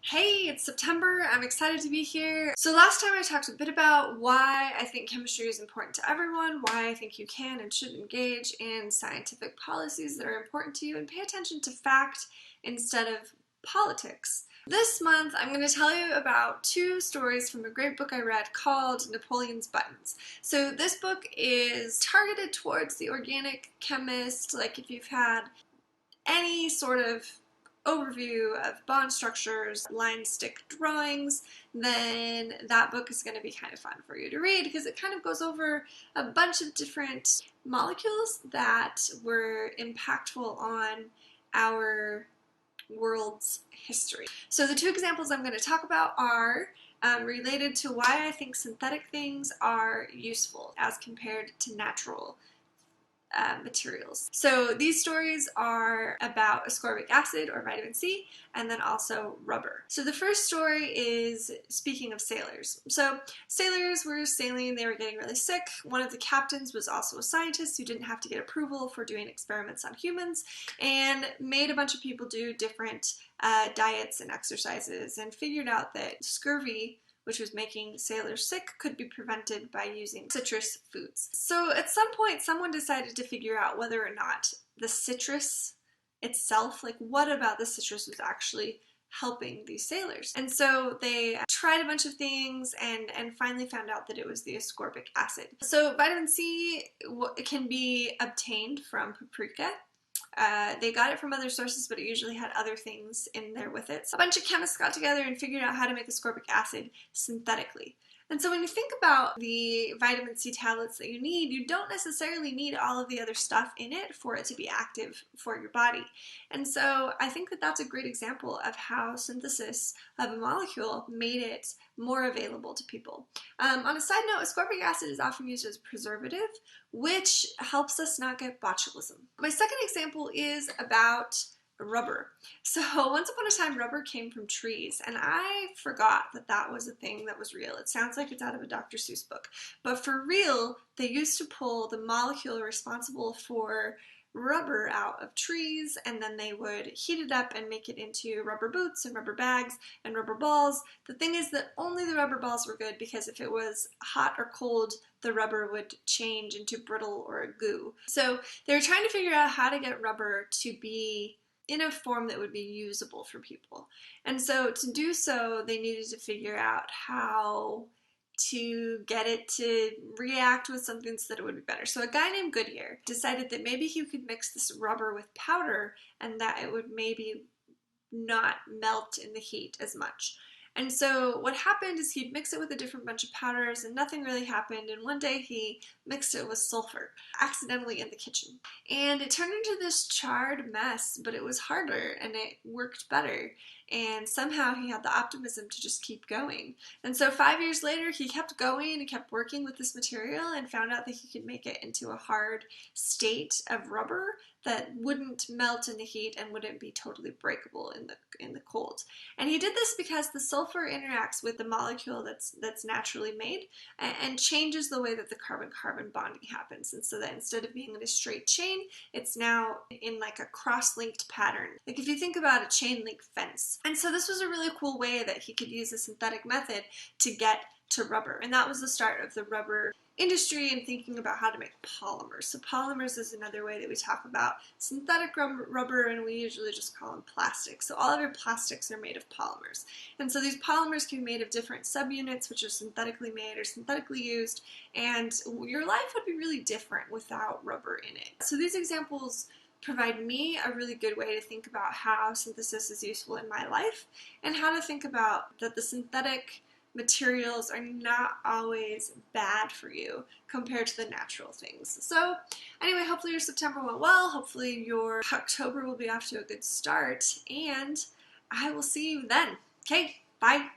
Hey, it's September. I'm excited to be here. So last time I talked a bit about why I think chemistry is important to everyone, why I think you can and should engage in scientific policies that are important to you and pay attention to fact instead of politics. This month, I'm going to tell you about two stories from a great book I read called Napoleon's Buttons. So this book is targeted towards the organic chemist, like if you've had any sort of overview of bond structures, line stick drawings, then that book is going to be kind of fun for you to read because it kind of goes over a bunch of different molecules that were impactful on our world's history. So the two examples I'm going to talk about are related to why I think synthetic things are useful as compared to natural materials. So these stories are about ascorbic acid or vitamin C and then also rubber. So the first story is speaking of sailors. So sailors were sailing, they were getting really sick. One of the captains was also a scientist who didn't have to get approval for doing experiments on humans and made a bunch of people do different diets and exercises and figured out that scurvy, which was making sailors sick, could be prevented by using citrus foods. So at some point, someone decided to figure out whether or not the citrus itself, like what about the citrus was actually helping these sailors. And so they tried a bunch of things and finally found out that it was the ascorbic acid. So vitamin C can be obtained from paprika. They got it from other sources, but it usually had other things in there with it. So a bunch of chemists got together and figured out how to make ascorbic acid synthetically. And so when you think about the vitamin C tablets that you need, you don't necessarily need all of the other stuff in it for it to be active for your body. And so I think that that's a great example of how synthesis of a molecule made it more available to people. On a side note, ascorbic acid is often used as a preservative, which helps us not get botulism. My second example is about rubber. So once upon a time, rubber came from trees, and I forgot that that was a thing that was real. It sounds like it's out of a Dr. Seuss book, but for real, they used to pull the molecule responsible for rubber out of trees, and then they would heat it up and make it into rubber boots and rubber bags and rubber balls. The thing is that only the rubber balls were good because if it was hot or cold, the rubber would change into brittle or a goo. So they were trying to figure out how to get rubber to be in a form that would be usable for people. And so to do so, they needed to figure out how to get it to react with something so that it would be better. So a guy named Goodyear decided that maybe he could mix this rubber with powder and that it would maybe not melt in the heat as much. And so what happened is he'd mix it with a different bunch of powders and nothing really happened, and one day he mixed it with sulfur accidentally in the kitchen. And it turned into this charred mess, but it was harder and it worked better. And somehow he had the optimism to just keep going. And so 5 years later, he kept going and kept working with this material and found out that he could make it into a hard state of rubber that wouldn't melt in the heat and wouldn't be totally breakable in the cold. And he did this because the sulfur interacts with the molecule that's naturally made and changes the way that the carbon-carbon bonding happens. And so that instead of being in a straight chain, it's now in like a cross-linked pattern. Like if you think about a chain link fence. And so this was a really cool way that he could use a synthetic method to get to rubber. And that was the start of the rubber industry and thinking about how to make polymers. So polymers is another way that we talk about synthetic rubber, and we usually just call them plastics. So all of your plastics are made of polymers. And so these polymers can be made of different subunits, which are synthetically made or synthetically used, and your life would be really different without rubber in it. So these examples provide me a really good way to think about how synthesis is useful in my life and how to think about that the synthetic materials are not always bad for you compared to the natural things. So anyway, hopefully your September went well. Hopefully your October will be off to a good start, and I will see you then. Okay, bye.